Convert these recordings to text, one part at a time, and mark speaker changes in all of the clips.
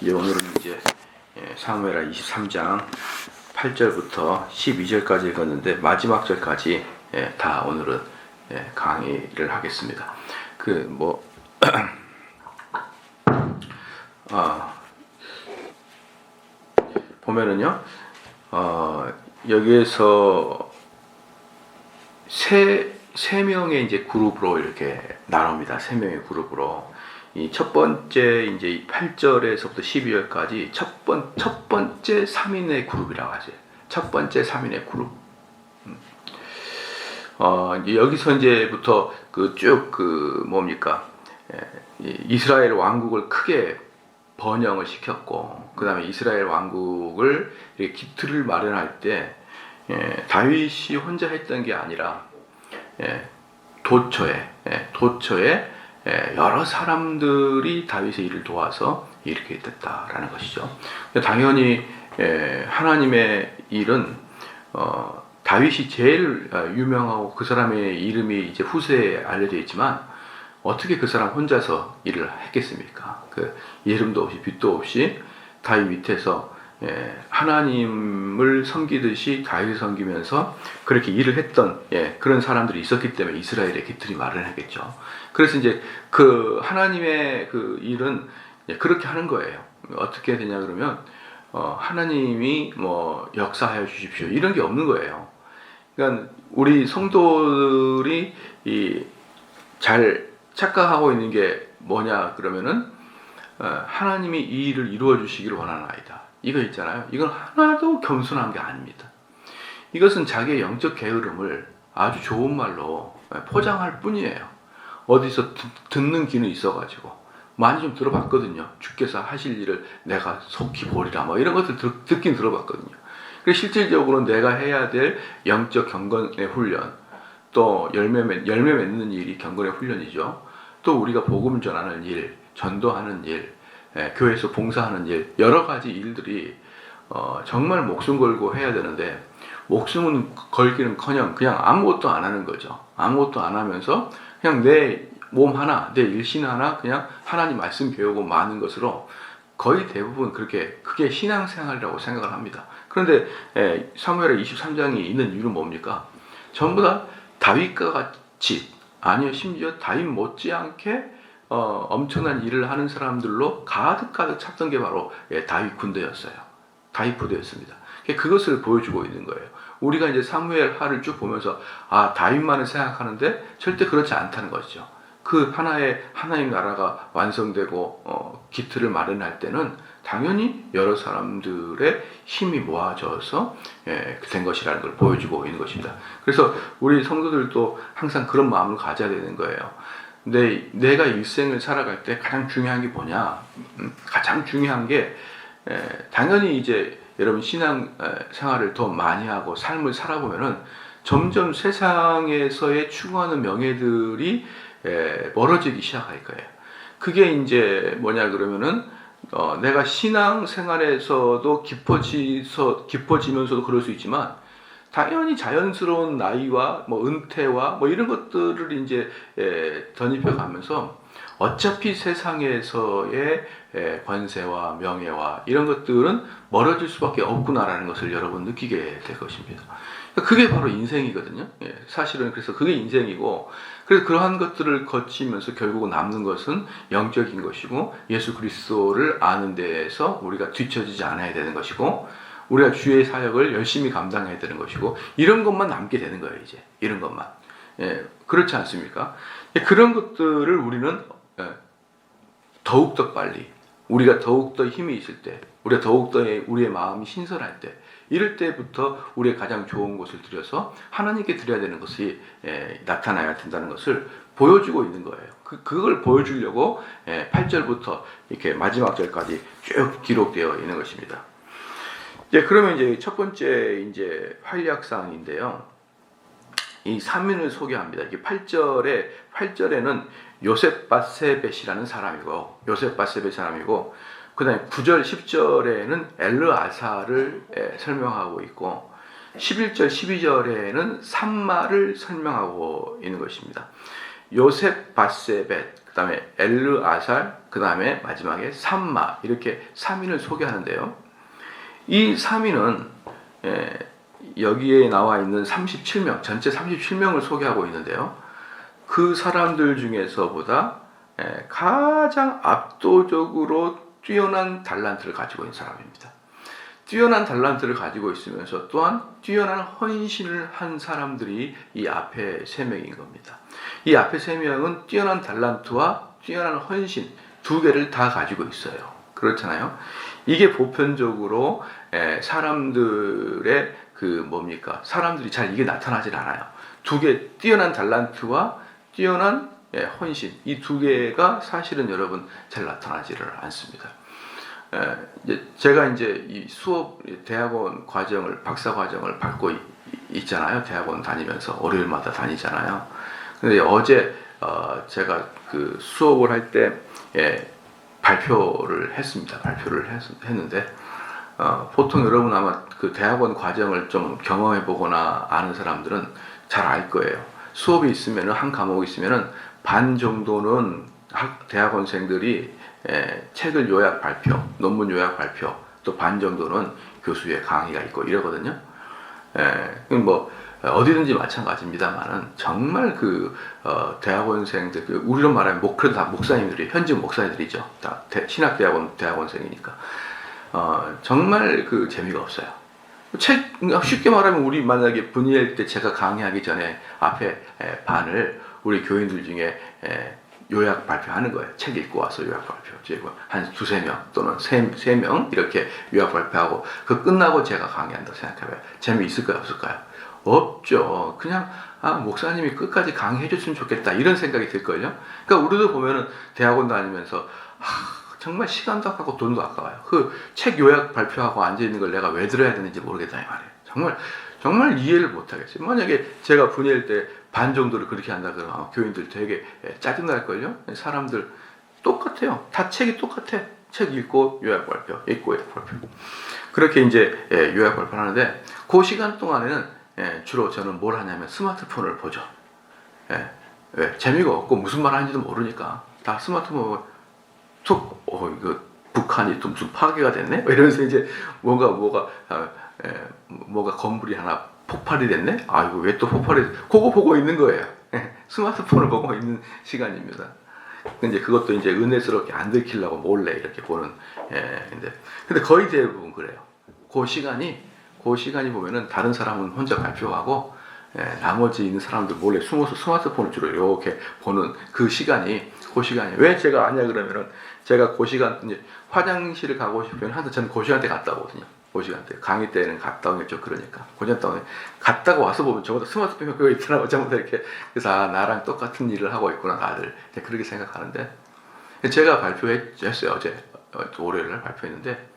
Speaker 1: 이제 오늘은 이제 사무엘하 23장 8절부터 12절까지 읽었는데 마지막 절까지 다 오늘은 강의를 하겠습니다. 보면은요, 여기에서 세 명의 이제 그룹으로 이렇게 나눕니다. 세 명의 그룹으로. 이 첫 번째 이제 8절에서부터 12절까지 첫 번째 3인의 그룹이라고 하죠. 첫 번째 3인의 그룹. 여기서 이제부터 이스라엘 왕국을 크게 번영을 시켰고, 그 다음에 이스라엘 왕국을 이렇게 기틀을 마련할 때 다윗이 혼자 했던 게 아니라 도처에 여러 사람들이 다윗의 일을 도와서 이렇게 됐다라는 것이죠. 당연히 하나님의 일은 다윗이 제일 유명하고 그 사람의 이름이 이제 후세에 알려져 있지만 어떻게 그 사람 혼자서 일을 했겠습니까? 그 이름도 없이 빛도 없이 다윗 밑에서 하나님을 섬기듯이 다윗을 섬기면서 그렇게 일을 했던 그런 사람들이 있었기 때문에 이스라엘의 기틀이 마련했겠죠. 그래서 이제 그 하나님의 그 일은 그렇게 하는 거예요. 어떻게 되냐 그러면 하나님이 뭐 역사하여 주십시오 이런 게 없는 거예요. 그러니까 우리 성도들이 잘 착각하고 있는 게 뭐냐 그러면은 하나님이 이 일을 이루어 주시기를 원하는 아이다. 이거 있잖아요. 이건 하나도 겸손한 게 아닙니다. 이것은 자기의 영적 게으름을 아주 좋은 말로 포장할 뿐이에요. 어디서 듣는 귀는 있어가지고 많이 좀 들어봤거든요. 주께서 하실 일을 내가 속히 보리라 뭐 이런 것들 듣긴 들어봤거든요. 그래서 실질적으로 내가 해야 될 영적 경건의 훈련, 또 열매 맺는 일이 경건의 훈련이죠. 또 우리가 복음 전하는 일, 전도하는 일, 교회에서 봉사하는 일, 여러 가지 일들이 정말 목숨 걸고 해야 되는데 목숨은 걸기는커녕 그냥 아무것도 안 하는 거죠. 아무것도 안 하면서 그냥 내 몸 하나, 내 일신 하나 그냥 하나님 말씀 배우고 마는 것으로 거의 대부분 그게 신앙생활이라고 생각을 합니다. 그런데 사무엘하 23장이 있는 이유는 뭡니까? 전부 다 다윗과 같이, 아니요 심지어 다윗 못지않게 엄청난 일을 하는 사람들로 가득 찼던 게 바로 다윗 군대였어요. 다윗 부대였습니다. 그것을 보여주고 있는 거예요. 우리가 이제 사무엘하를 쭉 보면서 다윗만을 생각하는데 절대 그렇지 않다는 것이죠. 그 하나님 나라가 완성되고 기틀을 마련할 때는 당연히 여러 사람들의 힘이 모아져서 된 것이라는 걸 보여주고 있는 것입니다. 그래서 우리 성도들도 항상 그런 마음을 가져야 되는 거예요. 내가 일생을 살아갈 때 가장 중요한 게 뭐냐? 가장 중요한 게 당연히 이제 여러분 신앙 생활을 더 많이 하고 삶을 살아보면은 점점 세상에서의 추구하는 명예들이 멀어지기 시작할 거예요. 그게 이제 뭐냐 그러면은 내가 신앙 생활에서도 깊어지면서도 그럴 수 있지만 당연히 자연스러운 나이와 은퇴와 이런 것들을 이제 덧입혀 가면서 어차피 세상에서의 권세와 명예와 이런 것들은 멀어질 수밖에 없구나라는 것을 여러분 느끼게 될 것입니다. 그게 바로 인생이거든요. 사실은 그래서 그게 인생이고, 그래서 그러한 것들을 거치면서 결국 남는 것은 영적인 것이고 예수 그리스도를 아는 데에서 우리가 뒤처지지 않아야 되는 것이고 우리가 주의 사역을 열심히 감당해야 되는 것이고 이런 것만 남게 되는 거예요. 이제 이런 것만. 그렇지 않습니까? 그런 것들을 우리는 더욱더 빨리, 우리가 더욱더 힘이 있을 때, 우리가 더욱더 우리의 마음이 신선할 때, 이럴 때부터 우리의 가장 좋은 것을 드려서 하나님께 드려야 되는 것이 나타나야 된다는 것을 보여주고 있는 거예요. 그걸 보여주려고 8절부터 이렇게 마지막 절까지 쭉 기록되어 있는 것입니다. 그러면 이제 첫 번째 이제 활약상인데요. 이 3인을 소개합니다. 이게 8절에는 요셉바세벳이라는 사람이고, 그 다음에 9절, 10절에는 엘르아사를 설명하고 있고, 11절, 12절에는 삼마를 설명하고 있는 것입니다. 요셉바세벳, 그 다음에 엘르아살, 그 다음에 마지막에 삼마, 이렇게 3인을 소개하는데요. 이 3인은 여기에 나와 있는 37명, 전체 37명을 소개하고 있는데요. 그 사람들 중에서보다 가장 압도적으로 뛰어난 달란트를 가지고 있는 사람입니다. 뛰어난 달란트를 가지고 있으면서 또한 뛰어난 헌신을 한 사람들이 이 앞에 3명인 겁니다. 이 앞에 3명은 뛰어난 달란트와 뛰어난 헌신 두 개를 다 가지고 있어요. 그렇잖아요. 이게 보편적으로 사람들의 사람들이 잘 이게 나타나질 않아요. 두 개, 뛰어난 달란트와 뛰어난 헌신, 이 두 개가 사실은 여러분 잘 나타나지를 않습니다. 제가 이제 이 수업 대학원 과정을, 박사 과정을 받고 있잖아요. 대학원 다니면서 월요일마다 다니잖아요. 근데 어제 제가 그 수업을 할 때 발표를 했습니다. 했는데 보통 여러분 아마 그 대학원 과정을 좀 경험해 보거나 아는 사람들은 잘 알 거예요. 수업이 있으면은, 한 과목이 있으면은 반 정도는 대학원생들이 책을 요약 발표, 논문 요약 발표, 또 반 정도는 교수의 강의가 있고 이러거든요. 뭐 어디든지 마찬가지입니다만은 정말 대학원생들, 우리로 말하면 다 목사님들이, 현직 목사님들이죠. 다 신학대학원 대학원생이니까 정말 재미가 없어요. 쉽게 말하면 우리 만약에 분이엘 때 제가 강의하기 전에 앞에 반을 우리 교인들 중에 요약 발표하는 거예요. 책 읽고 와서 요약 발표. 한 두세 명 또는 세 명 이렇게 요약 발표하고 끝나고 제가 강의한다 생각해봐요. 재미있을까요? 없을까요? 없죠. 그냥 목사님이 끝까지 강의해 줬으면 좋겠다 이런 생각이 들걸요. 그러니까 우리도 보면은 대학원 다니면서 정말 시간도 아깝고 돈도 아까워요. 책 요약 발표하고 앉아있는 걸 내가 왜 들어야 되는지 모르겠다 이 말이에요. 정말 이해를 못하겠어요. 만약에 제가 분야일 때 반 정도를 그렇게 한다 그러면 교인들 되게 짜증날걸요. 사람들 똑같아요. 다 책이 똑같아. 책 읽고 요약 발표, 읽고 요약 발표. 그렇게 이제 요약 발표를 하는데 그 시간 동안에는 주로 저는 뭘 하냐면 스마트폰을 보죠. 왜? 재미가 없고 무슨 말 하는지도 모르니까 다 스마트폰 이거 북한이 또 무슨 파괴가 됐네? 이러면서 이제 뭐가 건물이 하나 폭발이 됐네? 이거 왜 또 폭발이 됐 그거 보고 있는 거예요. 스마트폰을 보고 있는 시간입니다. 근데 그것도 이제 은혜스럽게 안 들키려고 몰래 이렇게 보는, 근데 거의 대부분 그래요. 그 시간이 보면은 다른 사람은 혼자 발표하고, 나머지 있는 사람들 몰래 숨어서 스마트폰을 주로 이렇게 보는 그 시간이 왜 제가 아냐 그러면은 제가 그 시간 이제 화장실을 가고 싶으면 항상 저는 그 시간대 갔다 오거든요. 그 시간대 강의 때는 갔다 오겠죠. 그러니까 그 시간대 갔다가 와서 보면 저보다 스마트폰 그거 있더라고. 저보다 이렇게 그래서 나랑 똑같은 일을 하고 있구나 다들 그렇게 생각하는데 제가 발표했어요. 어제 월요일날 발표했는데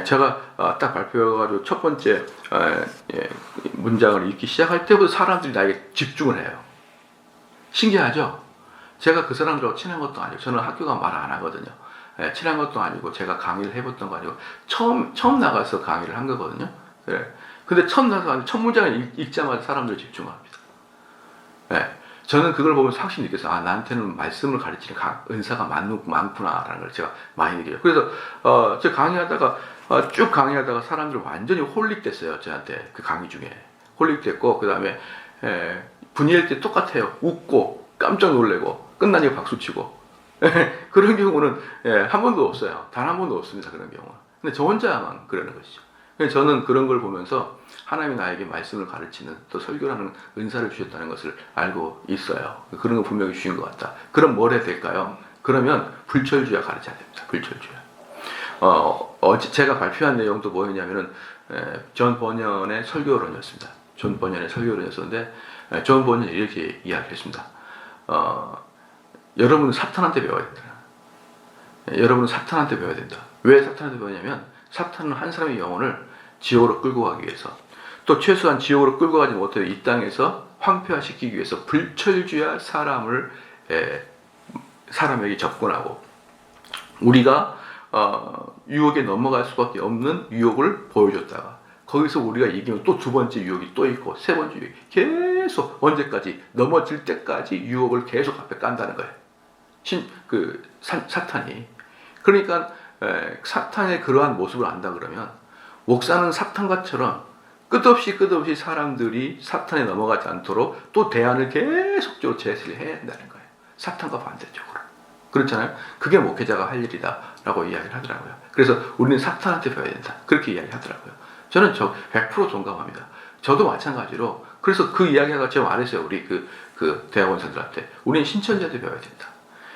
Speaker 1: 제가 딱 발표해가지고 첫 번째 문장을 읽기 시작할 때부터 사람들이 나에게 집중을 해요. 신기하죠? 제가 그 사람들하고 친한 것도 아니고 저는 학교가 말 안 하거든요. 친한 것도 아니고 제가 강의를 해봤던 거 아니고 처음 나가서 강의를 한 거거든요. 근데 처음 나가서 첫 문장을 읽자마자 사람들이 집중합니다. 저는 그걸 보면서 확실히 느꼈어요. 나한테는 말씀을 가르치는 은사가 많구나라는 걸 제가 많이 느껴요. 그래서 제가 강의하다가 쭉 강의하다가 사람들이 완전히 홀릭됐어요. 저한테 그 강의 중에 홀릭됐고 그 다음에 분위기할 때 똑같아요. 웃고 깜짝 놀래고 끝나니까 박수치고 그런 경우는 한 번도 없어요. 단 한 번도 없습니다. 그런 경우는. 근데 저 혼자만 그러는 것이죠. 저는 그런 걸 보면서 하나님이 나에게 말씀을 가르치는 또 설교라는 은사를 주셨다는 것을 알고 있어요. 그런 거 분명히 주신 것 같다. 그럼 뭘 해야 될까요? 그러면 불철주야 가르쳐야 됩니다. 불철주야. 제가 발표한 내용도 뭐였냐면은 존 버년의 설교론이었습니다. 존 버년의 설교론이었는데 존 버년이 이렇게 이야기했습니다. 여러분은 사탄한테 배워야 된다. 여러분은 사탄한테 배워야 된다. 왜 사탄한테 배우냐면 사탄은 한 사람의 영혼을 지옥으로 끌고 가기 위해서 또 최소한 지옥으로 끌고 가지 못해도 이 땅에서 황폐화시키기 위해서 불철주야 사람에게 접근하고 우리가 유혹에 넘어갈 수밖에 없는 유혹을 보여줬다가 거기서 우리가 이기면 또 두 번째 유혹이 또 있고 세 번째 유혹이 계속 언제까지 넘어질 때까지 유혹을 계속 앞에 깐다는 거예요. 사탄이. 그러니까 사탄의 그러한 모습을 안다 그러면 목사는 사탄과처럼 끝없이 사람들이 사탄에 넘어가지 않도록 또 대안을 계속적으로 제시를 해야 된다는 거예요. 사탄과 반대쪽으로. 그렇잖아요. 그게 목회자가 할 일이다라고 이야기를 하더라고요. 그래서 우리는 사탄한테 배워야 된다. 그렇게 이야기하더라고요. 저는 100% 동감합니다. 저도 마찬가지로. 그래서 그 이야기가 제가 말했어요. 우리 그 대학원생들한테. 우리는 신천지한테 배워야 된다.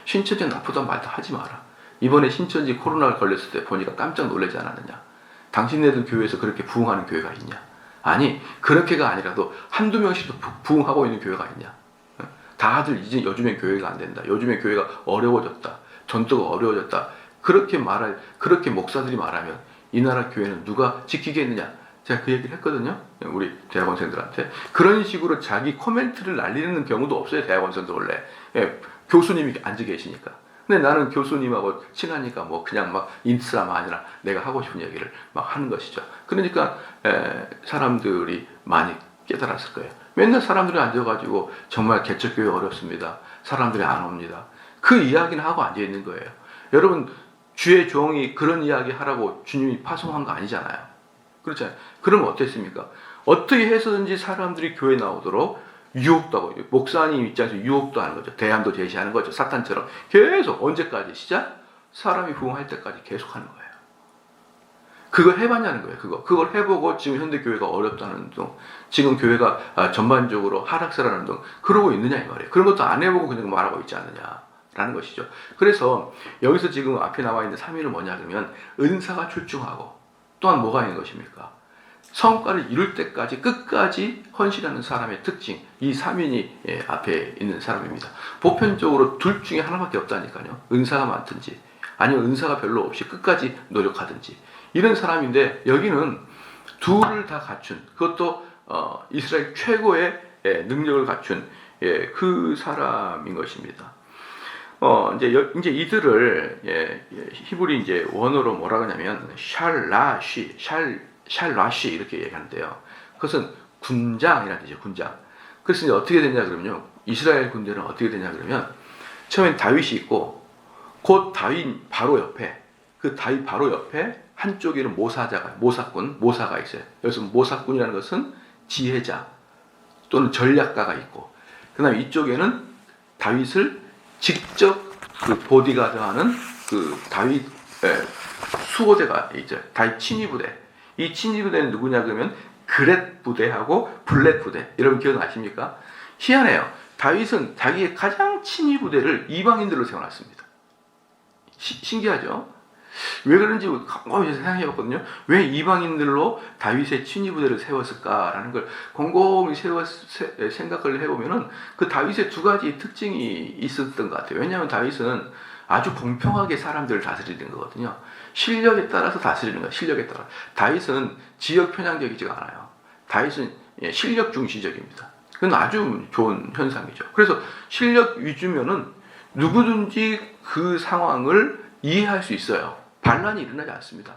Speaker 1: 신천지 나쁘다는 말도 하지 마라. 이번에 신천지 코로나가 걸렸을 때 보니까 깜짝 놀라지 않았느냐. 당신네들 교회에서 그렇게 부흥하는 교회가 있냐. 아니, 그렇게가 아니라도 한두 명씩도 부흥하고 있는 교회가 있냐. 다들 이제 요즘엔 교회가 안 된다. 요즘엔 교회가 어려워졌다. 전도가 어려워졌다. 그렇게 목사들이 말하면 이 나라 교회는 누가 지키겠느냐. 제가 그 얘기를 했거든요. 우리 대학원생들한테. 그런 식으로 자기 코멘트를 날리는 경우도 없어요. 대학원생들 원래. 교수님이 앉아 계시니까. 근데 나는 교수님하고 친하니까 뭐 그냥 막 인스라만 아니라 내가 하고 싶은 얘기를 막 하는 것이죠. 그러니까 사람들이 많이 깨달았을 거예요. 맨날 사람들이 앉아가지고 정말 개척교회 어렵습니다. 사람들이 안 옵니다. 그 이야기는 하고 앉아 있는 거예요. 여러분, 주의 종이 그런 이야기 하라고 주님이 파송한 거 아니잖아요. 그렇잖아요. 그러면 어땠습니까? 어떻게 해서든지 사람들이 교회 나오도록 유혹도 하고, 목사님 입장에서 유혹도 하는 거죠. 대안도 제시하는 거죠. 사탄처럼 계속 언제까지 시작? 사람이 부흥할 때까지 계속 하는 거예요. 그걸 해봤냐는 거예요. 그걸 해보고 지금 현대 교회가 어렵다는 등, 지금 교회가 전반적으로 하락세라는 등 그러고 있느냐 이 말이에요. 그런 것도 안 해보고 그냥 말하고 있지 않느냐라는 것이죠. 그래서 여기서 지금 앞에 나와 있는 3위는 뭐냐 그러면 은사가 출중하고 또한 뭐가 있는 것입니까? 성과를 이룰 때까지 끝까지 헌신하는 사람의 특징, 이 3인이 앞에 있는 사람입니다. 보편적으로 둘 중에 하나밖에 없다니까요. 은사가 많든지 아니면 은사가 별로 없이 끝까지 노력하든지 이런 사람인데 여기는 둘을 다 갖춘, 그것도 이스라엘 최고의 능력을 갖춘 그 사람인 것입니다. 이제 이들을 히브리 이제 원어로 뭐라 하냐면 샬라시 이렇게 얘기하는데요. 그것은 군장이라는 뜻이죠. 군장. 그래서 이제 어떻게 되냐 그러면요. 이스라엘 군대는 어떻게 되냐 그러면 처음엔 다윗이 있고 곧 다윗 바로 옆에 한쪽에는 모사가 있어요. 여기서 모사꾼이라는 것은 지혜자 또는 전략가가 있고, 그 다음에 이쪽에는 다윗을 직접 그 보디가드하는 그 다윗 수호대가 있죠. 다윗 친위 부대. 이 친위 부대는 누구냐 그러면 그렛 부대하고 블렛 부대. 여러분 기억나십니까? 희한해요. 다윗은 자기의 가장 친위 부대를 이방인들로 세워놨습니다. 신기하죠? 왜 그런지 곰곰이 생각해봤거든요. 왜 이방인들로 다윗의 친위 부대를 세웠을까라는 걸 곰곰이 생각을 해보면은 그 다윗의 두 가지 특징이 있었던 것 같아요. 왜냐하면 다윗은 아주 공평하게 사람들을 다스리는 거거든요. 실력에 따라서 다스리는 거예요. 실력에 따라. 다윗은 지역 편향적이지가 않아요. 다윗은 실력 중시적입니다. 그건 아주 좋은 현상이죠. 그래서 실력 위주면은 누구든지 그 상황을 이해할 수 있어요. 반란이 일어나지 않습니다.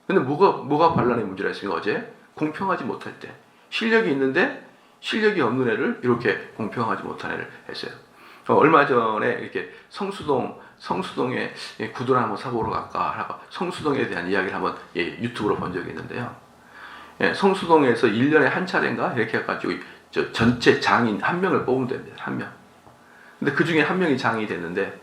Speaker 1: 근데 뭐가 반란의 문제라 했습니까? 어제 공평하지 못할 때 실력이 있는데 실력이 없는 애를 이렇게 공평하지 못한 애를 했어요. 얼마 전에 이렇게 성수동에 구두를 한번 사보러 갈까 하고 성수동에 대한 이야기를 한번 유튜브로 본 적이 있는데요. 성수동에서 1년에 한 차례인가 이렇게 해가지고 전체 장인 한 명을 뽑으면 됩니다. 한 명. 근데 그 중에 한 명이 장인이 됐는데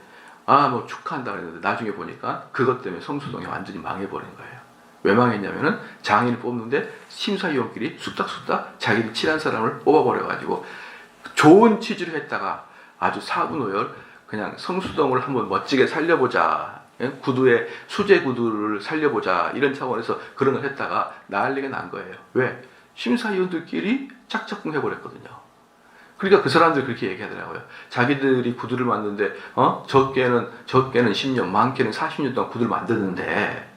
Speaker 1: 뭐 축하한다 그랬는데 나중에 보니까 그것 때문에 성수동이 완전히 망해버린 거예요. 왜 망했냐면은 장인을 뽑는데 심사위원끼리 쑥닥쑥닥 자기를 친한 사람을 뽑아버려가지고 좋은 취지를 했다가 아주 사분오열 그냥 성수동을 한번 멋지게 살려보자, 구두에 수제 구두를 살려보자 이런 차원에서 그런 걸 했다가 난리가 난 거예요. 왜? 심사위원들끼리 짝짝꿍 해버렸거든요. 그러니까 그 사람들이 그렇게 얘기하더라고요. 자기들이 구두를 만드는데 적게는 10년, 많게는 40년 동안 구두를 만드는데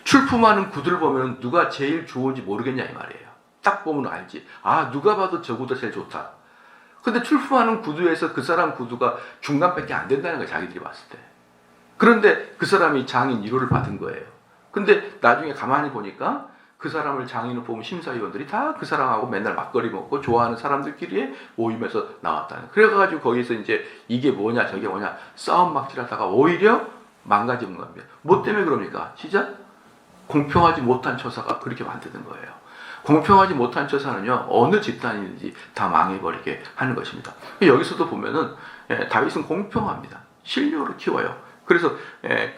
Speaker 1: 출품하는 구두를 보면 누가 제일 좋은지 모르겠냐 이 말이에요. 딱 보면 알지. 누가 봐도 저 구두가 제일 좋다. 근데 출품하는 구두에서 그 사람 구두가 중간밖에 안 된다는 거예요. 자기들이 봤을 때. 그런데 그 사람이 장인 1호를 받은 거예요. 근데 나중에 가만히 보니까 그 사람을 장인을 뽑은 심사위원들이 다 그 사람하고 맨날 막걸리 먹고 좋아하는 사람들끼리 모임에서 나왔다는. 그래가지고 거기서 이제 이게 뭐냐 저게 뭐냐 싸움 막질하다가 오히려 망가지는 겁니다. 뭐 때문에 그럽니까? 진짜 공평하지 못한 처사가 그렇게 만드는 거예요. 공평하지 못한 처사는요 어느 집단이든지 다 망해버리게 하는 것입니다. 여기서도 보면은 다윗은 공평합니다. 신료를 키워요. 그래서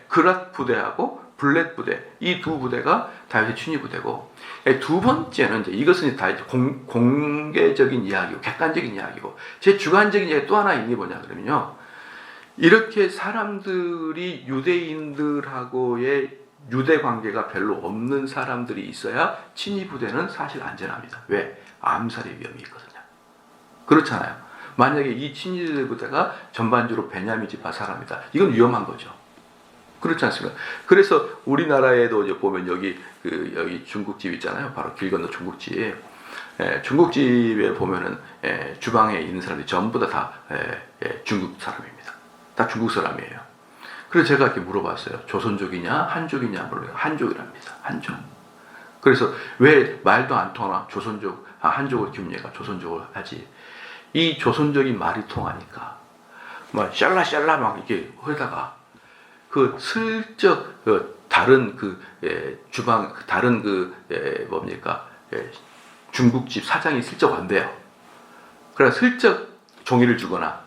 Speaker 1: 그랏 부대하고 블렛 부대 이 두 부대가 다윗의 친위 부대고, 두 번째는 이제 이것은 다윗 공개적인 이야기고 객관적인 이야기고, 제 주관적인 이야기 또 하나 있는 게 뭐냐 그러면요, 이렇게 사람들이 유대인들하고의 유대 관계가 별로 없는 사람들이 있어야 친위 부대는 사실 안전합니다. 왜? 암살의 위험이 있거든요. 그렇잖아요. 만약에 이 친위 부대가 전반적으로 베냐민 지파 사람이다, 이건 위험한 거죠. 그렇지 않습니까? 그래서 우리나라에도 이제 보면 여기 중국집 있잖아요. 바로 길 건너 중국집. 중국집에 보면은 주방에 있는 사람들이 전부 다 중국 사람입니다. 다 중국 사람이에요. 그래서 제가 이렇게 물어봤어요. 조선족이냐 한족이냐 물어요. 한족이랍니다. 한족. 그래서 왜 말도 안 통하나 한족을 키운 얘가 조선족을 하지. 이 조선족이 말이 통하니까 막 샬라샬라 막 이렇게 하다가 그 슬쩍 다른 주방 다른 뭡니까 중국집 사장이 슬쩍 왔대요. 그래서 슬쩍 종이를 주거나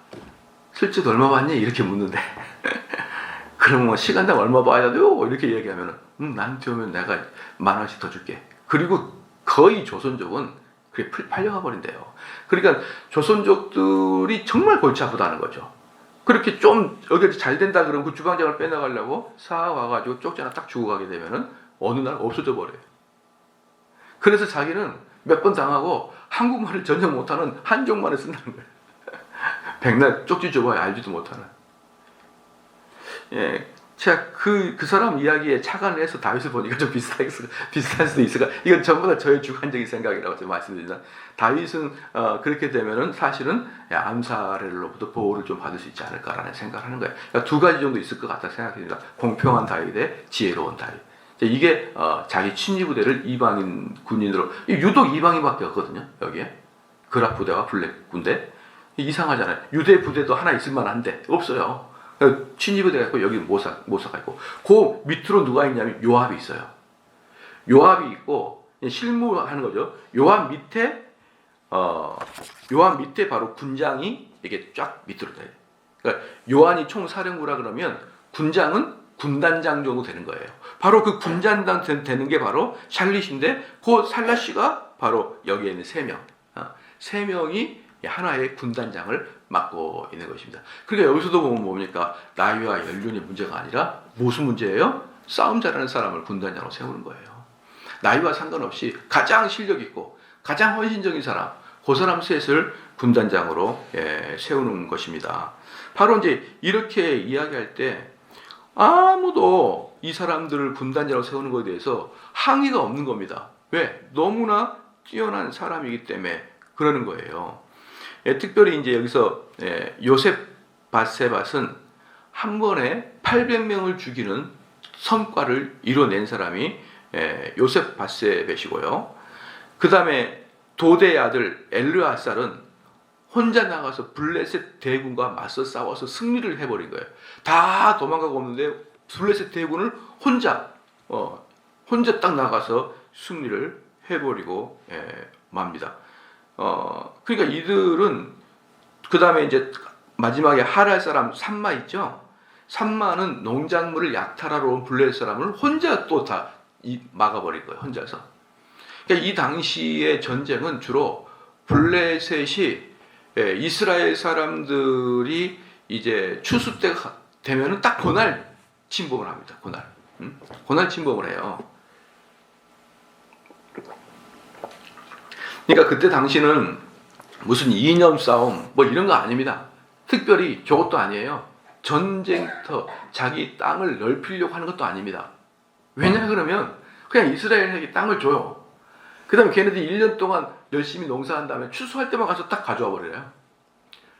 Speaker 1: 슬쩍 얼마 받니 이렇게 묻는데 그러면 뭐 시간당 얼마 받아야 돼요 이렇게 얘기하면은 나한테 오면 내가 10,000원씩 더 줄게. 그리고 거의 조선족은 그게 팔려가 버린대요. 그러니까 조선족들이 정말 골치 아프다는 거죠. 그렇게 좀 여기 잘 된다 그러면 그 주방장을 빼나가려고 사 와가지고 쪽지 하나 딱 주고 가게 되면은 어느 날 없어져 버려요. 그래서 자기는 몇 번 당하고 한국말을 전혀 못하는 한족말을 쓴다는 거예요. 백날 쪽지 줘봐야 알지도 못하는. 제가 그 사람 이야기에 착안을 해서 다윗을 보니까 좀 비슷할 수도 있을까. 이건 전부 다 저의 주관적인 생각이라고 제가 말씀드리지만, 다윗은 그렇게 되면은 사실은 암살로부터 보호를 좀 받을 수 있지 않을까라는 생각을 하는 거예요. 그러니까 두 가지 정도 있을 것 같다 생각합니다. 공평한 다윗에 지혜로운 다윗. 이게 자기 친위 부대를 이방인 군인으로, 유독 이방인밖에 없거든요. 여기에 그랏 부대와 블렛 군대. 이상하잖아요. 유대 부대도 하나 있을 만한데 없어요. 친위 부대가 있고 여기 모사가 있고, 그 밑으로 누가 있냐면 요압이 있어요. 요압이 있고 실무하는 거죠. 요압 밑에 바로 군장이 이게 쫙 밑으로 돼요. 그러니까 요한이 총사령부라 그러면 군장은 군단장 정도 되는 거예요. 바로 그 군단장 되는 게 바로 샬릿인데, 그 샬릿이가 바로 여기에 있는 3명. 3명이 하나의 군단장을 맡고 있는 것입니다. 그러니까 여기서도 보면 뭡니까? 나이와 연륜의 문제가 아니라 무슨 문제예요? 싸움 잘하는 사람을 군단장으로 세우는 거예요. 나이와 상관없이 가장 실력 있고 가장 헌신적인 사람, 그 사람 셋을 군단장으로 세우는 것입니다. 바로 이제 이렇게 이야기할 때 아무도 이 사람들을 군단장으로 세우는 것에 대해서 항의가 없는 겁니다. 왜? 너무나 뛰어난 사람이기 때문에 그러는 거예요. 특별히 이제 여기서 요셉 바세밧은 한 번에 800명을 죽이는 성과를 이뤄낸 사람이 요셉 바세밧이고요. 그 다음에 도대의 아들 엘르아살은 혼자 나가서 블레셋 대군과 맞서 싸워서 승리를 해버린 거예요. 다 도망가고 없는데 블레셋 대군을 혼자 딱 나가서 승리를 해버리고 맙니다. 그러니까 이들은 그 다음에 이제 마지막에 하랄 사람 삼마 있죠. 삼마는 농작물을 약탈하러 온 블레셋 사람을 혼자 또 다 막아버릴 거예요. 혼자서. 그러니까 이 당시의 전쟁은 주로 블레셋이 이스라엘 사람들이 이제 추수 때가 되면은 딱 그날 침범을 합니다. 그날 침범을 해요. 그러니까 그때 당시는 무슨 이념 싸움 뭐 이런 거 아닙니다. 특별히 저것도 아니에요. 전쟁터, 자기 땅을 넓히려고 하는 것도 아닙니다. 왜냐 그러면 그냥 이스라엘에게 땅을 줘요. 그 다음에 걔네들이 1년 동안 열심히 농사한 다음에 추수할 때만 가서 딱 가져와 버려요.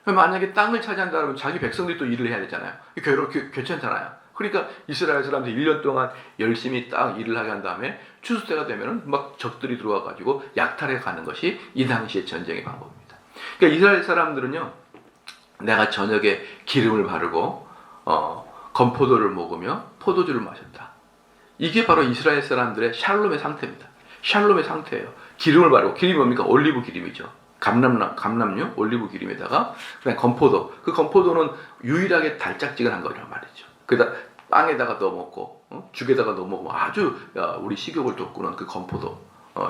Speaker 1: 만약에 땅을 차지한다 그러면 자기 백성들이 또 일을 해야 되잖아요. 괜찮잖아요. 그러니까 이스라엘 사람들이 1년 동안 열심히 딱 일을 하게 한 다음에 추수 때가 되면은 막 적들이 들어와 가지고 약탈해 가는 것이 이 당시의 전쟁의 방법입니다. 그러니까 이스라엘 사람들은요, 내가 저녁에 기름을 바르고 건포도를 먹으며 포도주를 마셨다. 이게 바로 이스라엘 사람들의 샬롬의 상태입니다. 샬롬의 상태예요. 기름을 바르고, 기름이 뭡니까? 올리브 기름이죠. 감람류 올리브 기름에다가 그냥 건포도. 그 건포도는 유일하게 달짝지근한 거란 말이죠. 그다 빵에다가 넣어 먹고 죽에다가 넣어 먹으면 아주 우리 식욕을 돋구는 그 건포도,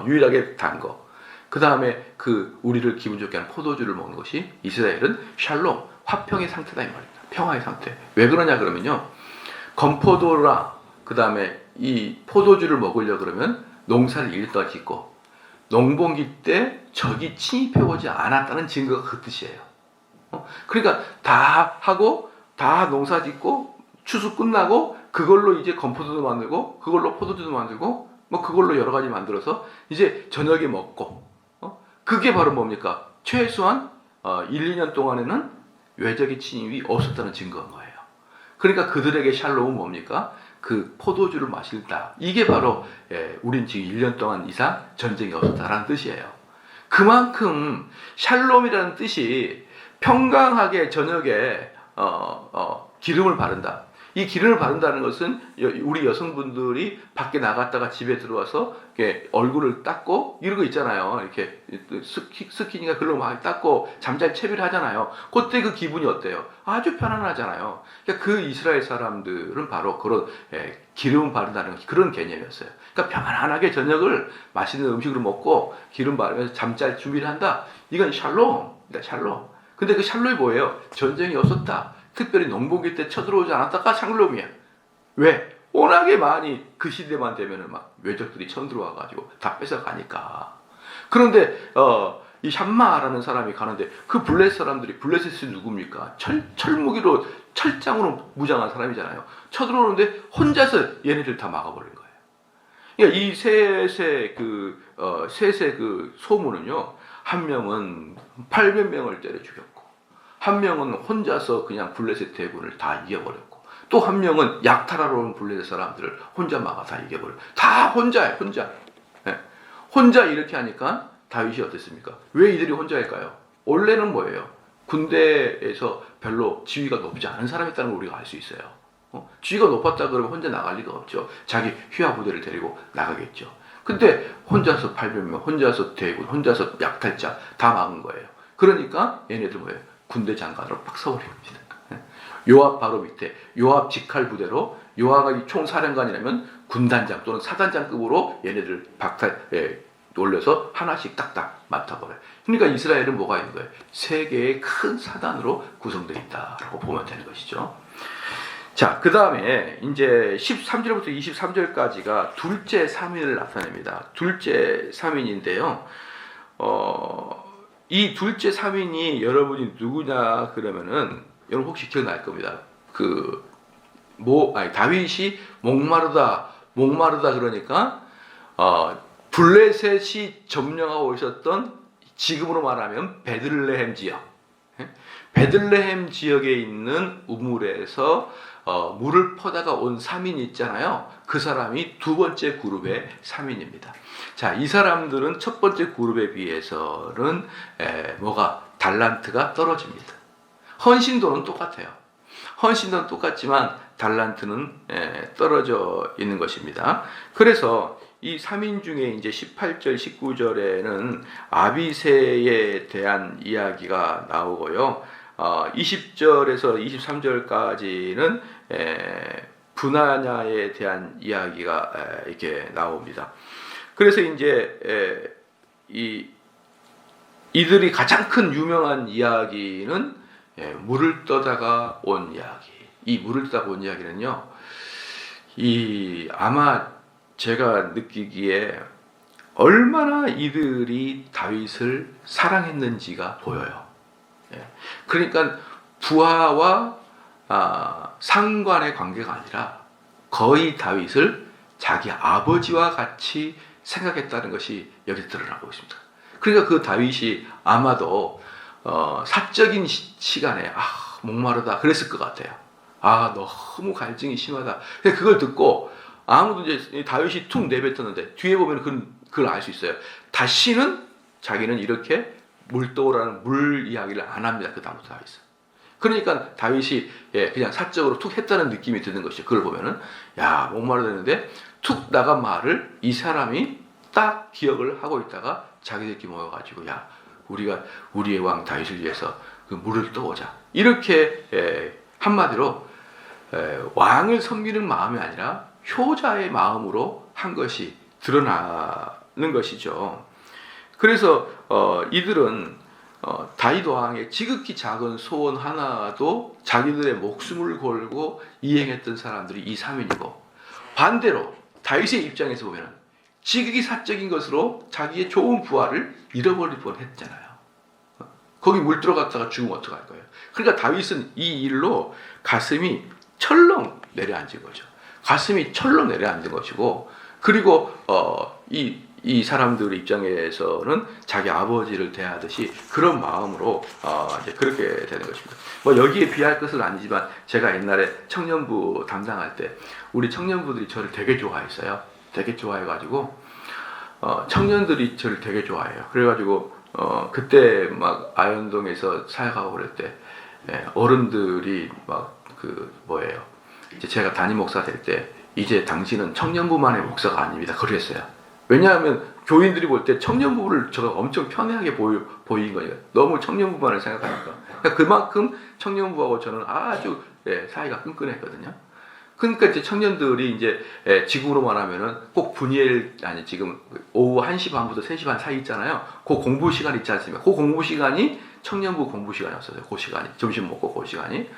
Speaker 1: 유일하게 단 거. 그 다음에 그 우리를 기분 좋게 하는 포도주를 먹는 것이 이스라엘은 샬롬, 화평의 상태다 이 말입니다. 평화의 상태. 왜 그러냐 그러면요, 건포도라 그 다음에 이 포도주를 먹으려 그러면 농사를 1년 동안 짓고 농번기 때 적이 침입해 오지 않았다는 증거가 그 뜻이에요. 그러니까 다 하고 다 농사 짓고 추수 끝나고 그걸로 이제 건포도도 만들고 그걸로 포도주도 만들고 뭐 그걸로 여러 가지 만들어서 이제 저녁에 먹고, 그게 바로 뭡니까? 최소한 1, 2년 동안에는 외적의 침입이 없었다는 증거인 거예요. 그러니까 그들에게 샬롬은 뭡니까? 그 포도주를 마실다. 이게 바로 우린 지금 1년 동안 이상 전쟁이 없었다라는 뜻이에요. 그만큼 샬롬이라는 뜻이 평강하게 저녁에 기름을 바른다. 이 기름을 바른다는 것은 우리 여성분들이 밖에 나갔다가 집에 들어와서 이렇게 얼굴을 닦고 이런 거 있잖아요. 이렇게 스키니가 글로 막 닦고 잠잘 채비를 하잖아요. 그때 그 기분이 어때요? 아주 편안하잖아요. 그러니까 그 이스라엘 사람들은 바로 그런 기름을 바른다는 그런 개념이었어요. 그러니까 편안하게 저녁을 맛있는 음식으로 먹고 기름 바르면서 잠잘 준비를 한다. 이건 샬롬입니다. 샬롬. 근데 그 샬롬이 뭐예요? 전쟁이 없었다. 특별히 농번기 때 쳐들어오지 않았다가 샬롬이야. 왜? 워낙에 많이 그 시대만 되면은 막 외적들이 쳐들어와가지고 다 뺏어가니까. 그런데 이 샴마라는 사람이 가는데 그 블레셋 사람들이, 블레셋이 누굽니까? 철무기로 철장으로 무장한 사람이잖아요. 쳐들어오는데 혼자서 얘네들 다 막아버린 거예요. 그러니까 이 셋의 그 소문은요, 한 명은 800명을 때려 죽였고, 한 명은 혼자서 그냥 블레셋 대군을 다 이겨버렸고, 또 한 명은 약탈하러 온 블레셋 사람들을 혼자 막아 다 이겨버렸고, 다 혼자예요, 혼자. 네. 혼자 이렇게 하니까 다윗이 어땠습니까? 왜 이들이 혼자일까요? 원래는 뭐예요? 군대에서 별로 지위가 높지 않은 사람이었다는 걸 우리가 알 수 있어요. 지위가 높았다 그러면 혼자 나갈 리가 없죠. 자기 휘하 부대를 데리고 나가겠죠. 근데 혼자서 800명, 혼자서 대군, 혼자서 약탈자 다 막은 거예요. 그러니까 얘네들 뭐예요? 군대 장관으로 팍 서버립니다. 요압 바로 밑에, 요압 직할 부대로, 요압이 총사령관이라면 군단장 또는 사단장급으로 얘네들 올려서 하나씩 딱딱 맡아버려요. 그러니까 이스라엘은 뭐가 있는 거예요? 세 개의 큰 사단으로 구성되어 있다라고 보면 되는 것이죠. 자, 그 다음에 이제 13절부터 23절까지가 둘째 3인을 나타냅니다. 둘째 3인인데요. 이 둘째 3인이 여러분이 누구냐 그러면은 여러분 혹시 기억날 겁니다. 다윗이 목마르다 그러니까 블레셋이 점령하고 있었던, 지금으로 말하면 베들레헴 지역, 베들레헴 지역에 있는 우물에서 물을 퍼다가 온 3인 있잖아요. 그 사람이 두 번째 그룹의 3인입니다. 자, 이 사람들은 첫 번째 그룹에 비해서는 달란트가 떨어집니다. 헌신도는 똑같아요. 헌신도는 똑같지만 달란트는 떨어져 있는 것입니다. 그래서 이 3인 중에 이제 18절, 19절에는 아비새에 대한 이야기가 나오고요. 20절에서 23절까지는 브나냐에 대한 이야기가 이렇게 나옵니다. 그래서 이제 이들이 가장 큰 유명한 이야기는 물을 떠다가 온 이야기. 이 물을 떠다가 온 이야기는요, 아마 제가 느끼기에 얼마나 이들이 다윗을 사랑했는지가 보여요. 그러니까 부하와 상관의 관계가 아니라 거의 다윗을 자기 아버지와 같이 생각했다는 것이 여기 드러나고 있습니다. 그러니까 그 다윗이 아마도 사적인 시간에 목마르다 그랬을 것 같아요. 아, 너무 갈증이 심하다. 근데 그걸 듣고 아무도 이제 다윗이 툭 내뱉었는데 뒤에 보면 그걸 알 수 있어요. 다시는 자기는 이렇게 물도라는 물 이야기를 안 합니다. 그 다음부터 다윗은. 그러니까 다윗이 그냥 사적으로 툭 했다는 느낌이 드는 것이죠. 그걸 보면은 야, 목마르다는데 툭 나간 말을 이 사람이 딱 기억을 하고 있다가 자기들끼리 모여가지고 야, 우리가 우리의 왕 다윗을 위해서 그 물을 떠오자. 이렇게 한마디로 왕을 섬기는 마음이 아니라 효자의 마음으로 한 것이 드러나는 것이죠. 그래서 이들은 다윗 왕의 지극히 작은 소원 하나도 자기들의 목숨을 걸고 이행했던 사람들이 이 3인이고, 반대로 다윗의 입장에서 보면 지극히 사적인 것으로 자기의 좋은 부하를 잃어버릴 뻔했잖아요. 거기 물 들어갔다가 죽으면 어떡할 거예요. 그러니까 다윗은 이 일로 가슴이 철렁 내려앉은 거죠. 가슴이 철렁 내려앉은 것이고, 그리고 이 사람들 입장에서는 자기 아버지를 대하듯이 그런 마음으로 이제 그렇게 되는 것입니다. 뭐 여기에 비할 것은 아니지만 제가 옛날에 청년부 담당할 때 우리 청년부들이 저를 되게 좋아했어요. 되게 좋아해가지고 청년들이 저를 되게 좋아해요. 그래가지고 그때 막 아현동에서 사역하고 그럴 때 어른들이 막 이제 제가 담임 목사 될 때 이제 당신은 청년부만의 목사가 아닙니다. 그랬어요. 왜냐하면 교인들이 볼 때 청년부를 저가 엄청 편애하게 보인 거니까. 너무 청년부만을 생각하니까. 그러니까 그만큼 청년부하고 저는 아주 사이가 끈끈했거든요. 그러니까 이제 청년들이 이제 지금으로 말하면은 꼭 분이엘 아니 지금 오후 1시 반부터 3시 반 사이 있잖아요. 그 공부 시간 있지 않습니까? 그 공부 시간이 청년부 공부 시간이었어요. 그 시간이 점심 먹고 그 시간이.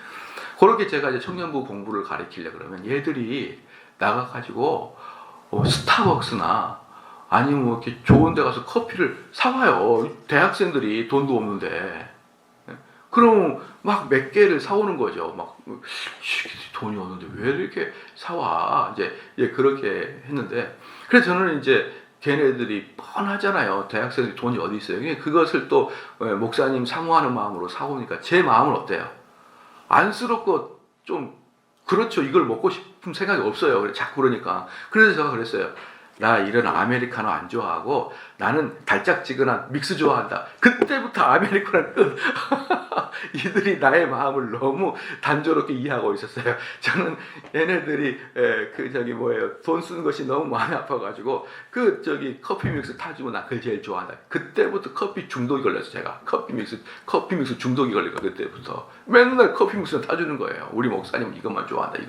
Speaker 1: 그렇게 제가 이제 청년부 공부를 가르치려 그러면 얘들이 나가가지고 스타벅스나 아니면 뭐 이렇게 좋은 데 가서 커피를 사와요. 대학생들이 돈도 없는데. 그럼 막 몇 개를 사오는 거죠. 막 돈이 없는데 왜 이렇게 사와? 이제 그렇게 했는데, 그래서 저는 이제 걔네들이 뻔하잖아요. 대학생들이 돈이 어디 있어요. 그것을 또 목사님 사모하는 마음으로 사오니까 제 마음은 어때요? 안쓰럽고 좀 그렇죠. 이걸 먹고 싶은 생각이 없어요. 자꾸 그러니까. 그래서 제가 그랬어요. 나 이런 아메리카노 안 좋아하고 나는 달짝지근한 믹스 좋아한다. 그때부터 아메리카노는 끝. 이들이 나의 마음을 너무 단조롭게 이해하고 있었어요. 저는 얘네들이 돈 쓰는 것이 너무 마음이 아파가지고 커피 믹스 타주면 나 그걸 제일 좋아한다. 그때부터 커피 중독이 걸렸어요. 제가 커피 믹스 중독이 걸리고 그때부터 맨날 커피 믹스를 타주는 거예요. 우리 목사님은 이것만 좋아한다.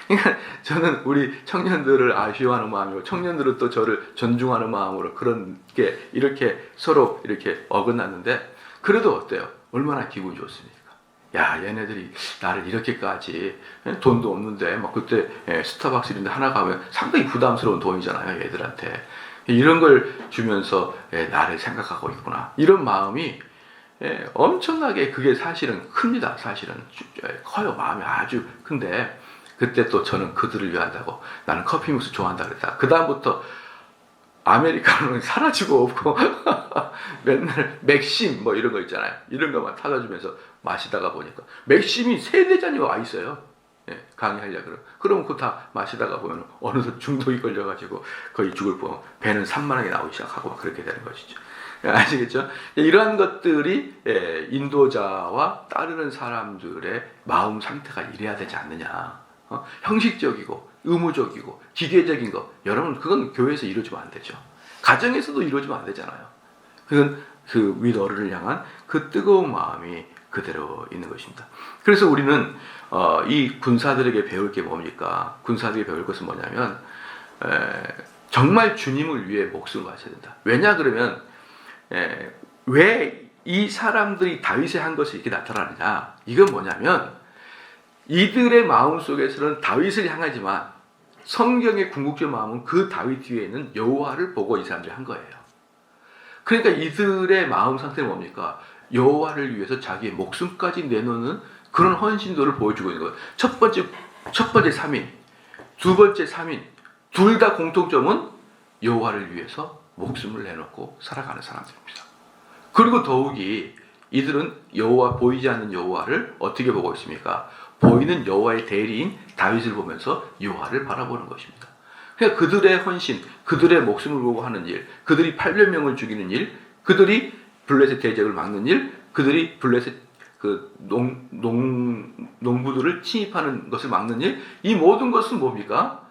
Speaker 1: 그러니까 저는 우리 청년들을 아쉬워하는 마음이고 청년들은 또 저를 존중하는 마음으로 그런 게 이렇게 서로 이렇게 어긋났는데, 그래도 어때요? 얼마나 기분이 좋습니까? 야, 얘네들이 나를 이렇게까지 돈도 없는데 막 그때 스타벅스 이런 데 하나 가면 상당히 부담스러운 돈이잖아요. 얘들한테. 이런 걸 주면서 나를 생각하고 있구나. 이런 마음이 엄청나게 그게 사실은 큽니다. 사실은 커요. 마음이 아주 큰데, 그때 또 저는 그들을 위한다고 나는 커피 믹스 좋아한다 그랬다. 그 다음부터 아메리카노는 사라지고 없고 맨날 맥심 뭐 이런 거 있잖아요. 이런 것만 타다주면서 마시다가 보니까 맥심이 3-4잔이 와 있어요. 강의하려고 그러면 그거 다 마시다가 보면 어느덧 중독이 걸려가지고 거의 죽을 뻔, 배는 산만하게 나오기 시작하고 막 그렇게 되는 것이죠. 아시겠죠? 이러한 것들이 인도자와 따르는 사람들의 마음 상태가 이래야 되지 않느냐. 형식적이고 의무적이고 기계적인 거, 여러분 그건 교회에서 이루어지면 안 되죠. 가정에서도 이루어지면 안 되잖아요. 그건 그 윗어른을 향한 그 뜨거운 마음이 그대로 있는 것입니다. 그래서 우리는 이 군사들에게 배울 게 뭡니까? 군사들에게 배울 것은 뭐냐면 정말 주님을 위해 목숨을 바쳐야 된다. 왜냐 그러면 왜 이 사람들이 다윗이 한 것이 이렇게 나타나느냐? 이건 뭐냐면 이들의 마음 속에서는 다윗을 향하지만 성경의 궁극적 마음은 그 다윗 뒤에 있는 여호와를 보고 이 사람들이 한 거예요. 그러니까 이들의 마음 상태는 뭡니까? 여호와를 위해서 자기의 목숨까지 내놓는 그런 헌신도를 보여주고 있는 거예요. 첫 번째 3인, 두 번째 3인, 둘 다 공통점은 여호와를 위해서 목숨을 내놓고 살아가는 사람들입니다. 그리고 더욱이 이들은 보이지 않는 여호와를 어떻게 보고 있습니까? 보이는 여호와의 대리인 다윗을 보면서 여호와를 바라보는 것입니다. 그러니까 그들의 헌신, 그들의 목숨을 걸고 하는 일, 그들이 800명을 죽이는 일, 그들이 블레셋 대적을 막는 일, 그들이 블레셋 그 농부들을 침입하는 것을 막는 일, 이 모든 것은 뭡니까?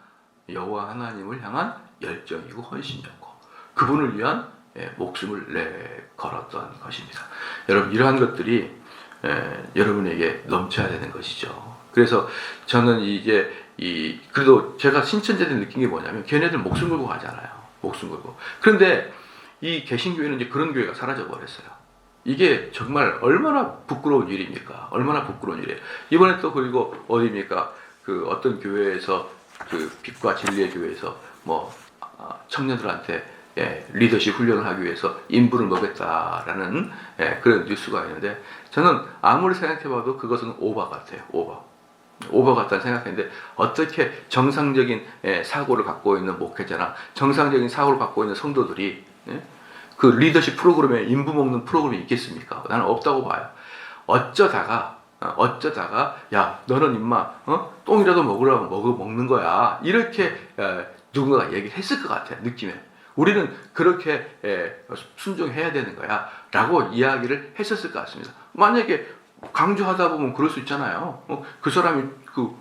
Speaker 1: 여호와 하나님을 향한 열정이고 헌신이었고 그분을 위한 목숨을 걸었던 것입니다. 여러분, 이러한 것들이 여러분에게 넘쳐야 되는 것이죠. 그래서 저는 이제 그래도 제가 신천지 때 느낀 게 뭐냐면 걔네들 목숨 걸고 가잖아요. 목숨 걸고. 그런데 이 개신교회는 이제 그런 교회가 사라져 버렸어요. 이게 정말 얼마나 부끄러운 일입니까? 얼마나 부끄러운 일이에요. 이번에 또 그리고 어디입니까? 그 어떤 교회에서 그 빛과 진리의 교회에서 뭐 청년들한테 리더십 훈련을 하기 위해서 인분을 먹였다라는 그런 뉴스가 있는데 저는 아무리 생각해봐도 그것은 오바 같아요. 오바 같다는 생각했는데 어떻게 정상적인 사고를 갖고 있는 목회자나 정상적인 사고를 갖고 있는 성도들이 그 리더십 프로그램에 인부 먹는 프로그램이 있겠습니까? 나는 없다고 봐요. 어쩌다가 야 너는 임마 똥이라도 먹으라고 먹는 거야 이렇게 누군가가 얘기를 했을 것 같아요. 느낌에 우리는 그렇게 순종해야 되는 거야 라고 이야기를 했었을 것 같습니다. 만약에 강조하다 보면 그럴 수 있잖아요. 그 사람이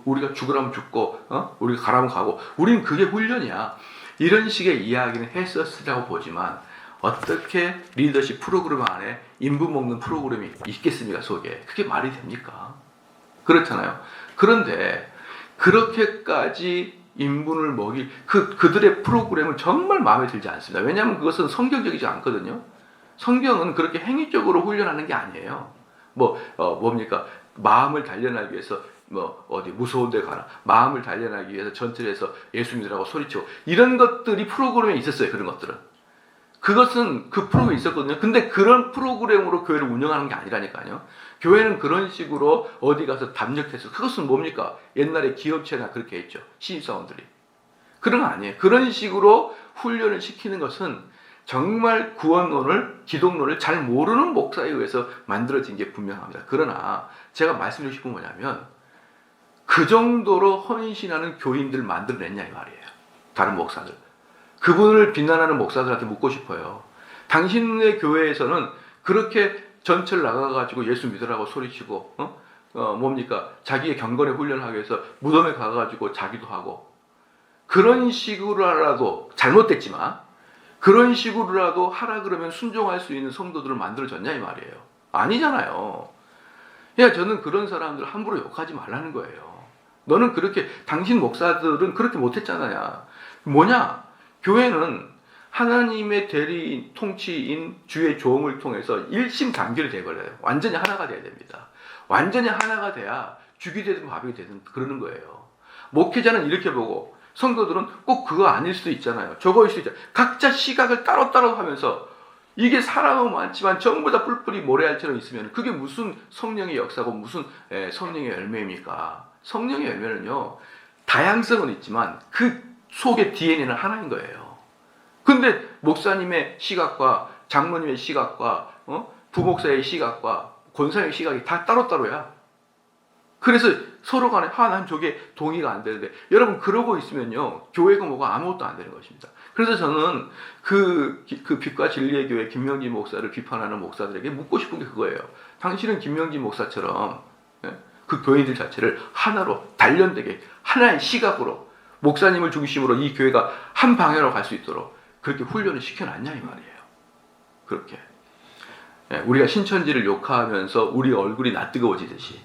Speaker 1: 우리가 죽으라면 죽고 우리가 가라면 가고 우리는 그게 훈련이야 이런 식의 이야기는 했었으라고 보지만 어떻게 리더십 프로그램 안에 인부 먹는 프로그램이 있겠습니까? 속에 그게 말이 됩니까? 그렇잖아요. 그런데 그렇게까지 인분을 먹일 그들의 프로그램은 정말 마음에 들지 않습니다. 왜냐하면 그것은 성경적이지 않거든요. 성경은 그렇게 행위적으로 훈련하는 게 아니에요. 뭡니까? 마음을 단련하기 위해서 어디 무서운 데 가라. 마음을 단련하기 위해서 전철에서 예수 믿으라고 소리치고 이런 것들이 프로그램에 있었어요. 그런 것들은. 그것은 그 프로그램이 있었거든요. 근데 그런 프로그램으로 교회를 운영하는 게 아니라니까요. 교회는 그런 식으로 어디 가서 담력해서 그것은 뭡니까? 옛날에 기업체나 그렇게 했죠. 신입사원들이. 그런 거 아니에요. 그런 식으로 훈련을 시키는 것은 정말 구원론을, 기독론을 잘 모르는 목사에 의해서 만들어진 게 분명합니다. 그러나 제가 말씀드리고 싶은 건 뭐냐면 그 정도로 헌신하는 교인들 만들어냈냐 이 말이에요. 다른 목사들. 그분을 비난하는 목사들한테 묻고 싶어요. 당신의 교회에서는 그렇게 전철 나가가지고 예수 믿으라고 소리치고 뭡니까? 자기의 경건의 훈련을 하기 위해서 무덤에 가가지고 자기도 하고 그런 식으로라도 잘못됐지만 그런 식으로라도 하라 그러면 순종할 수 있는 성도들을 만들어졌냐 이 말이에요. 아니잖아요. 그러니까 저는 그런 사람들 함부로 욕하지 말라는 거예요. 너는 그렇게 당신 목사들은 그렇게 못했잖아요. 뭐냐? 교회는 하나님의 대리 통치인 주의 종을 통해서 일심단결이 되어버려요. 완전히 하나가 돼야 됩니다. 완전히 하나가 돼야 죽이 되든 밥이 되든 그러는 거예요. 목회자는 이렇게 보고 성도들은 꼭 그거 아닐 수도 있잖아요. 저거일 수도 있잖아요. 각자 시각을 따로따로 하면서 이게 사람은 많지만 전부 다 뿔뿔이 모래알처럼 있으면 그게 무슨 성령의 역사고 무슨 성령의 열매입니까? 성령의 열매는요. 다양성은 있지만 그 속의 DNA는 하나인 거예요. 근데 목사님의 시각과 장로님의 시각과 부목사의 시각과 권사의 시각이 다 따로따로야. 그래서 서로 간에 난 저게 동의가 안 되는데 여러분 그러고 있으면요. 교회가 뭐가 아무것도 안 되는 것입니다. 그래서 저는 그 빛과 진리의 교회 김명진 목사를 비판하는 목사들에게 묻고 싶은 게 그거예요. 당신은 김명진 목사처럼 그 교인들 자체를 하나로 단련되게 하나의 시각으로 목사님을 중심으로 이 교회가 한 방향으로 갈 수 있도록 그렇게 훈련을 시켜놨냐 이 말이에요. 그렇게 우리가 신천지를 욕하면서 우리 얼굴이 낯뜨거워지듯이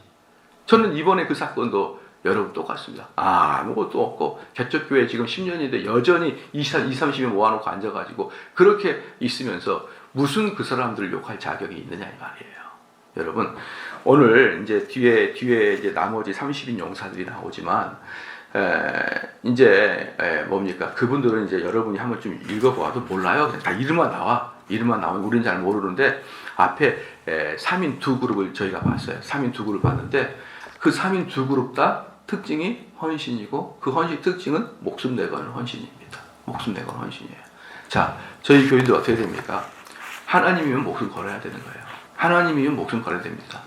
Speaker 1: 저는 이번에 그 사건도 여러분 똑같습니다. 아무것도 없고 개척교회 지금 10년인데 여전히 20-30명 모아놓고 앉아가지고 그렇게 있으면서 무슨 그 사람들을 욕할 자격이 있느냐 이 말이에요. 여러분 오늘 이제 뒤에 이제 나머지 30인 용사들이 나오지만 이제 뭡니까? 그분들은 이제 여러분이 한번 좀 읽어보아도 몰라요. 그냥 다 이름만 나오면 우리는 잘 모르는데 앞에 3인 두 그룹을 저희가 봤어요. 3인 두 그룹을 봤는데 그 3인 두 그룹 다 특징이 헌신이고 그 헌신 특징은 목숨 내거는 헌신입니다. 목숨 내거는 헌신이에요. 자, 저희 교인들 어떻게 됩니까? 하나님이면 목숨 걸어야 되는 거예요. 하나님이면 목숨 걸어야 됩니다.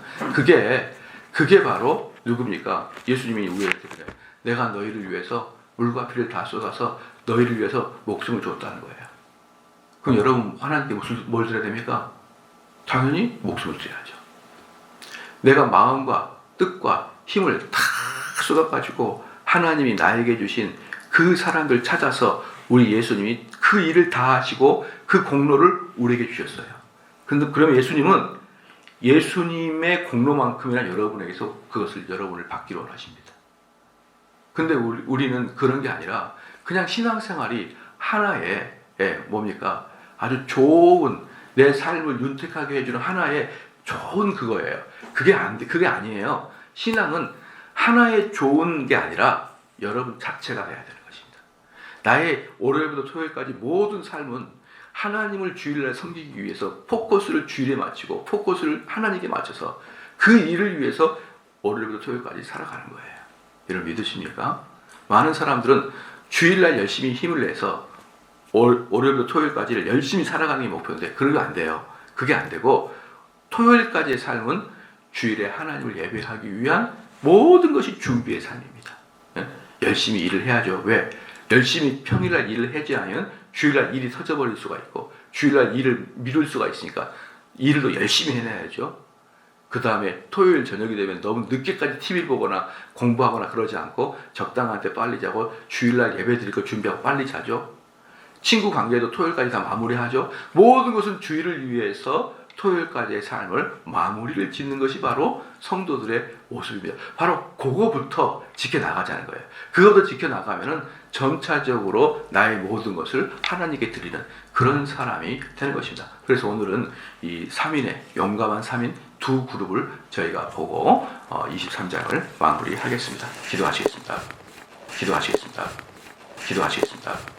Speaker 1: 그게 바로 누굽니까? 예수님이 우리에게 그래. 내가 너희를 위해서 물과 피를 다 쏟아서 너희를 위해서 목숨을 줬다는 거예요. 그럼 여러분 하나님께 뭘 드려야 됩니까? 당연히 목숨을 드려야죠. 내가 마음과 뜻과 힘을 다 쏟아가지고 하나님이 나에게 주신 그 사람들 찾아서 우리 예수님이 그 일을 다 하시고 그 공로를 우리에게 주셨어요. 근데 그러면 예수님은 예수님의 공로만큼이나 여러분에게서 그것을 여러분을 받기로 원하십니다. 근데 우리는 그런 게 아니라 그냥 신앙생활이 하나의 뭡니까? 아주 좋은 내 삶을 윤택하게 해주는 하나의 좋은 그거예요. 그게 아니에요. 신앙은 하나의 좋은 게 아니라 여러분 자체가 돼야 되는 것입니다. 나의 월요일부터 토요일까지 모든 삶은 하나님을 주일날 섬기기 위해서 포커스를 주일에 맞추고 포커스를 하나님께 맞춰서 그 일을 위해서 월요일부터 토요일까지 살아가는 거예요. 여러분 믿으십니까? 많은 사람들은 주일날 열심히 힘을 내서 월요일부터 토요일까지를 열심히 살아가는 게 목표인데 그러면 안 돼요. 그게 안 되고 토요일까지의 삶은 주일에 하나님을 예배하기 위한 모든 것이 준비의 삶입니다. 열심히 일을 해야죠. 왜? 열심히 평일날 일을 하지 않으면 주일날 일이 터져버릴 수가 있고 주일날 일을 미룰 수가 있으니까 일도 열심히 해내야죠. 그 다음에 토요일 저녁이 되면 너무 늦게까지 TV 보거나 공부하거나 그러지 않고 적당한 때 빨리 자고 주일날 예배 드릴 거 준비하고 빨리 자죠. 친구 관계도 토요일까지 다 마무리하죠. 모든 것은 주일을 위해서 토요일까지의 삶을 마무리를 짓는 것이 바로 성도들의 모습입니다. 바로 그거부터 지켜나가자는 거예요. 그거부터 지켜나가면은 점차적으로 나의 모든 것을 하나님께 드리는 그런 사람이 되는 것입니다. 그래서 오늘은 이 3인의 용감한 3인 두 그룹을 저희가 보고 23장을 마무리하겠습니다. 기도하시겠습니다. 기도하시겠습니다. 기도하시겠습니다.